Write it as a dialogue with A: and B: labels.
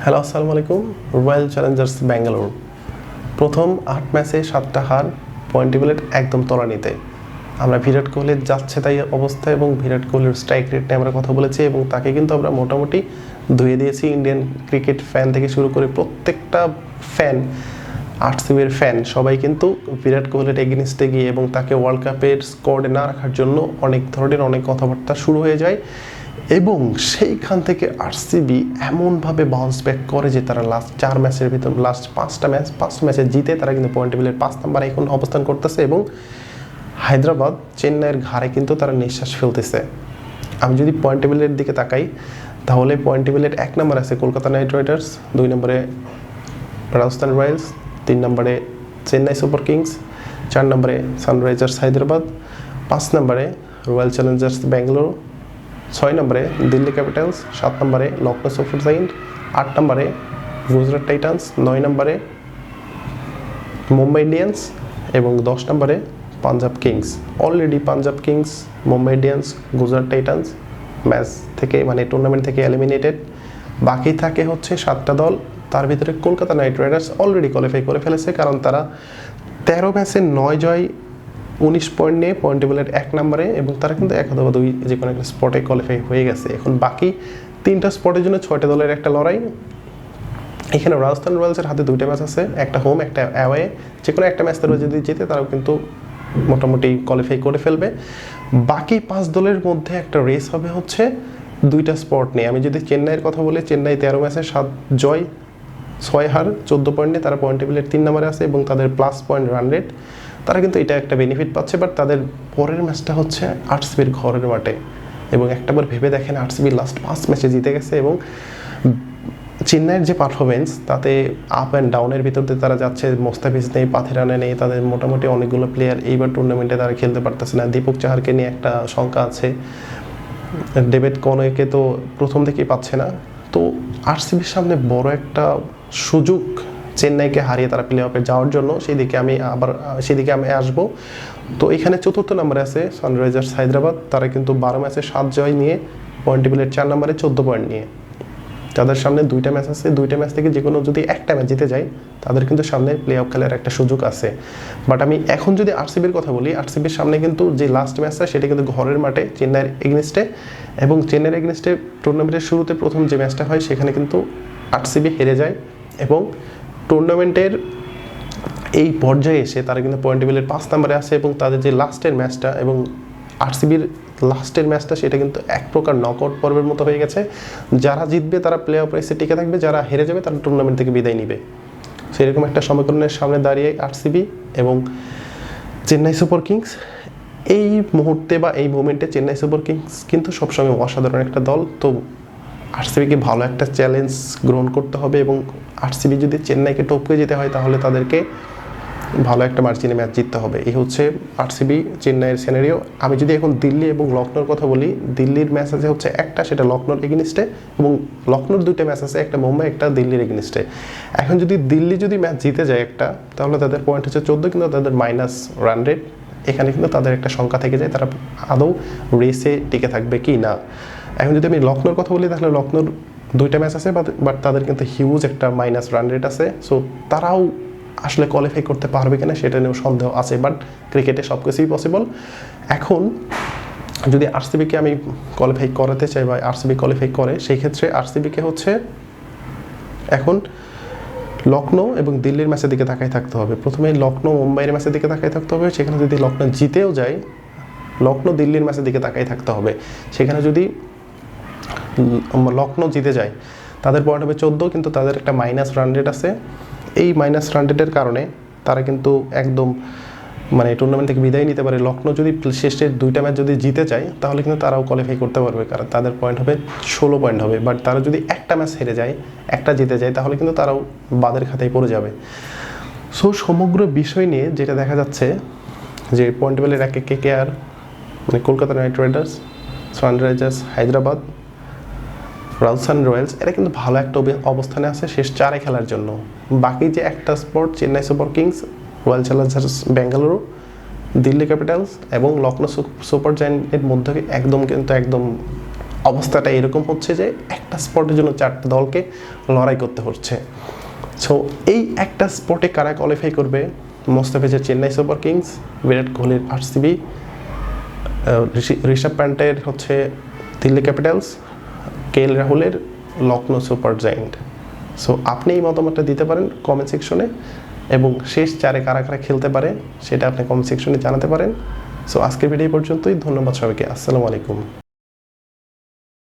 A: Hello, আসসালামু আলাইকুম। Royal Challengers Bangalore প্রথম ৮ ম্যাচে ৭টা হার, পয়েন্ট টেবিলের একদম তলানিতে। আমরা বিরাট কোহলির যাচ্ছে তাই অবস্থা এবং বিরাট কোহলির স্ট্রাইক রেট নিয়ে আমরা কথা বলেছি এবং তাকে কিন্তু আমরা মোটামুটি ধুয়ে দিয়েছি। ইন্ডিয়ান ক্রিকেট ফ্যান থেকে শুরু করে প্রত্যেকটা ফ্যান, আরসিবির ফ্যান সবাই কিন্তু বিরাট কোহলির এগেনিস্টে গিয়ে এবং তাকে ওয়ার্ল্ড কাপের স্কোয়াডে না রাখার জন্য অনেক কথাবার্তা শুরু হয়ে যায় এবং সেইখান থেকে আরসিবি এমনভাবে বাউন্স ব্যাক করে যে তারা লাস্ট 4 ম্যাচের ভিতর লাস্ট 5টা ম্যাচে জিতে তারা কিন্তু পয়েন্ট টেবিলের 5 নম্বরে এখন অবস্থান করতেছে এবং হায়দ্রাবাদ চেন্নাইয়ের ঘাড়ে কিন্তু তারা নিঃশ্বাস ফেলতেছে। আমি যদি পয়েন্ট টেবিলের দিকে তাকাই তাহলে পয়েন্ট টেবিলের 1 নম্বরে আছে কলকাতা নাইট রাইডার্স, 2 নম্বরে রাজস্থান রয়্যালস, 3 নম্বরে চেন্নাই সুপার কিংস, 4 নম্বরে সানরাইজার্স হায়দ্রাবাদ, 5 নম্বরে রয়্যাল চ্যালেঞ্জার্স ব্যাঙ্গালোর, 6 নম্বরে দিল্লি ক্যাপিটালস, 7 নম্বরে লখনৌ সুপার জায়ান্ট, 8 নম্বরে গুজরাট টাইটান্স, 9 নম্বরে মুম্বাই ইন্ডিয়ান্স এবং 10 নম্বরে Punjab Kings. Already Punjab Kings, Mumbai Indians, Gujarat Titans match থেকে টুর্নামেন্ট থেকে এলিমিনেটেড। বাকি থাকে হচ্ছে 7টা দল, তার ভিতরে Kolkata Knight Riders already qualify করে ফেলেছে, কারণ তারা 13 ম্যাচে 9 জয় 19 পয়েন্ট নিয়ে পয়েন্ট টেবিলের 1 নম্বরে এবং তারা কিন্তু 1 অথবা 2 যে কোনো একটা স্পটে কোয়ালিফাই হয়ে গেছে। এখন বাকি 3টা স্পটের জন্য 6টা দলের একটা লড়াই। এখানে রাজস্থান রয়্যালসের হাতে 2টা ম্যাচ আছে, একটা হোম একটা অ্যাওয়ে। যে কোনো একটা ম্যাচ তারা যদি জিতে তারাও কিন্তু মোটামুটি কোয়ালিফাই করে ফেলবে। বাকি 5 দলের মধ্যে একটা রেস হবে হচ্ছে 2টা স্পট নিয়ে। আমি যদি চেন্নাইয়ের কথা বলি, চেন্নাই 13 ম্যাচে 7 জয় 6 হার 14 পয়েন্ট নিয়ে তারা পয়েন্ট টেবিলের 3 নম্বরে আছে এবং তাদের প্লাস পয়েন্ট রান রেট, তারা কিন্তু এটা একটা বেনিফিট পাচ্ছে। বাট তাদের পরের ম্যাচটা হচ্ছে আরসিবির ঘরের মাঠে এবং একটাবার ভেবে দেখেন আরসিবি লাস্ট 5 ম্যাচে জিতে গেছে এবং চেন্নাইয়ের যে পারফরমেন্স তাতে আপ অ্যান্ড ডাউনের ভিতর দিয়ে তারা যাচ্ছে। মোস্তাফিজ নেই, পাথিরানা নেই, তাদের মোটামুটি অনেকগুলো প্লেয়ার এইবার টুর্নামেন্টে তারা খেলতে পারতেছে না। দীপক চাহারকে নিয়ে একটা শঙ্কা আছে, ডেভিড কনওয়েকে তো প্রথম থেকেই পাচ্ছে না। তো আরসিবির সামনে বড় একটা সুযোগ চেন্নাইকে হারিয়ে তারা প্লে অফে যাওয়ার জন্য, সেদিকে আমি আসবো। তো এখানে 4র্থ নম্বরে আছে সানরাইজার্স হায়দ্রাবাদ, তারা কিন্তু 12 ম্যাচে 7 জয় নিয়ে পয়েন্ট টেবিলের 4 নম্বরে 14 পয়েন্ট নিয়ে। তাদের সামনে 2টা ম্যাচ আছে, 2টা ম্যাচ থেকে যে কোনো যদি একটা ম্যাচ জিতে যায় তাদের কিন্তু সামনে প্লে অফ খেলার একটা সুযোগ আছে। বাট আমি এখন যদি আরসিবির কথা বলি, আরসিবির সামনে কিন্তু যে লাস্ট ম্যাচটা সেটা কিন্তু ঘরের মাঠে চেন্নাইয়ের এগেনিস্টে এবং চেন্নাইয়ের এগেনিস্টে টুর্নামেন্টের শুরুতে প্রথম যে ম্যাচটা হয় সেখানে কিন্তু আরসিবি হেরে যায় এবং টুর্নামেন্টের এই পর্যায়ে এসে তারা কিন্তু পয়েন্ট টেবিলের 5 নম্বরে আছে এবং তাদের যে লাস্টের ম্যাচটা এবং আরসিবির লাস্টের ম্যাচটা সেটা কিন্তু এক প্রকার নকআউট পর্বের মতো হয়ে গেছে। যারা জিতবে তারা প্লে অফ রেসে টিকে থাকবে, যারা হেরে যাবে তারা টুর্নামেন্ট থেকে বিদায় নিবে। সেরকম একটা সমীকরণের সামনে দাঁড়িয়ে আরসিবি এবং চেন্নাই সুপার কিংস এই মুহূর্তে বা এই মোমেন্টে চেন্নাই সুপার কিংস কিন্তু সবসময় অসাধারণ একটা দল। তো আরসিবিকে ভালো একটা চ্যালেঞ্জ গ্রহণ করতে হবে এবং আরসিবি যদি চেন্নাইকে টপকে যেতে হয় তাহলে তাদেরকে ভালো একটা মার্জিনে ম্যাচ জিততে হবে। এই হচ্ছে আরসিবি চেন্নাইয়ের সিনারিও। আমি যদি এখন দিল্লি এবং লখনৌর কথা বলি, দিল্লির ম্যাচ আছে হচ্ছে একটা, সেটা লখনৌর এগেনিস্টে এবং লখনৌর 2টা ম্যাচ আছে, একটা মুম্বাই একটা দিল্লির এগেনিস্টে। এখন যদি দিল্লি ম্যাচ জিতে যায় একটা, তাহলে তাদের পয়েন্ট হচ্ছে 14 কিন্তু তাদের মাইনাস রান রেট। এখানে কিন্তু তাদের একটা সংখ্যা থেকে যায় তারা আদৌ রেসে টিকে থাকবে কি না। এখন যদি আমি লখনৌর কথা বলি তাহলে লখনৌর 2টা ম্যাচ আছে বাট তাদের কিন্তু হিউজ একটা মাইনাস রান রেট আছে। সো তারাও আসলে কোয়ালিফাই করতে পারবে কিনা সেটা নিয়েও সন্দেহ আছে, বাট ক্রিকেটে সব কিছুই পসিবল। এখন যদি আরসিবিকে আমি কোয়ালিফাই করাতে চাই বা আরসিবি কোয়ালিফাই করে, সেই ক্ষেত্রে আরসিবিকে হচ্ছে এখন লখনৌ এবং দিল্লির ম্যাচের দিকে তাকাই থাকতে হবে। প্রথমে লখনৌ মুম্বাইয়ের ম্যাচের দিকে তাকাই থাকতে হবে, সেখানে যদি লখনৌ জিতেও যায় লখনৌ দিল্লির ম্যাচের দিকে তাকাই থাকতে হবে। সেখানে যদি লখনৌ জিতে যায় তাদের পয়েন্ট হবে 14 কিন্তু তাদের একটা মাইনাস রান রেট আছে। এই মাইনাস রান রেটের কারণে তারা কিন্তু একদম টুর্নামেন্ট থেকে বিদায় নিতে পারে। লখনৌ যদি শেষের 2টা ম্যাচ যদি জিতে যায় তাহলে কিন্তু তারাও কোয়ালিফাই করতে পারবে, কারণ তাদের পয়েন্ট হবে 16 পয়েন্ট হবে। বাট তারা যদি একটা ম্যাচ হেরে যায়, একটা জিতে যায়, তাহলে কিন্তু তারাও বাদের খাতায় পড়ে যাবে। সো সমগ্র বিষয় নিয়ে যেটা দেখা যাচ্ছে যে পয়েন্ট টেবিলের KKR Kolkata Knight Riders, Sunrisers Hyderabad, Rajasthan Royals এরা কিন্তু ভালো একটা অবস্থানে আছে শেষ 4-এ খেলার জন্য। বাকি যে একটা spot Chennai Super Kings, Royal Challengers Bengaluru, Delhi Capitals এবং লখনৌ সুপার জায়ান্টের মধ্যে একদম অবস্থাটা এরকম হচ্ছে যে একটা স্পটের জন্য 4টা দলকে লড়াই করতে হচ্ছে। সো এই একটা স্পটে কারা কোয়ালিফাই করবে? মোস্তাফিজের চেন্নাই সুপার কিংস, বিরাট কোহলির আরসিবি, ঋষভ প্যান্টের হচ্ছে দিল্লি ক্যাপিটালস, কেএল রাহুলের লখনৌ সুপার জায়ান্ট। সো আপনি এই মতামতটা দিতে পারেন কমেন্ট সেকশনে, এবং শেষ 4-এ কারা কারা খেলতে পারে সেটা আপনি কমেন্ট সেকশনে জানাতে পারেন। সো আজকের ভিডিও পর্যন্তই, ধন্যবাদ সবাইকে, আসসালামু আলাইকুম।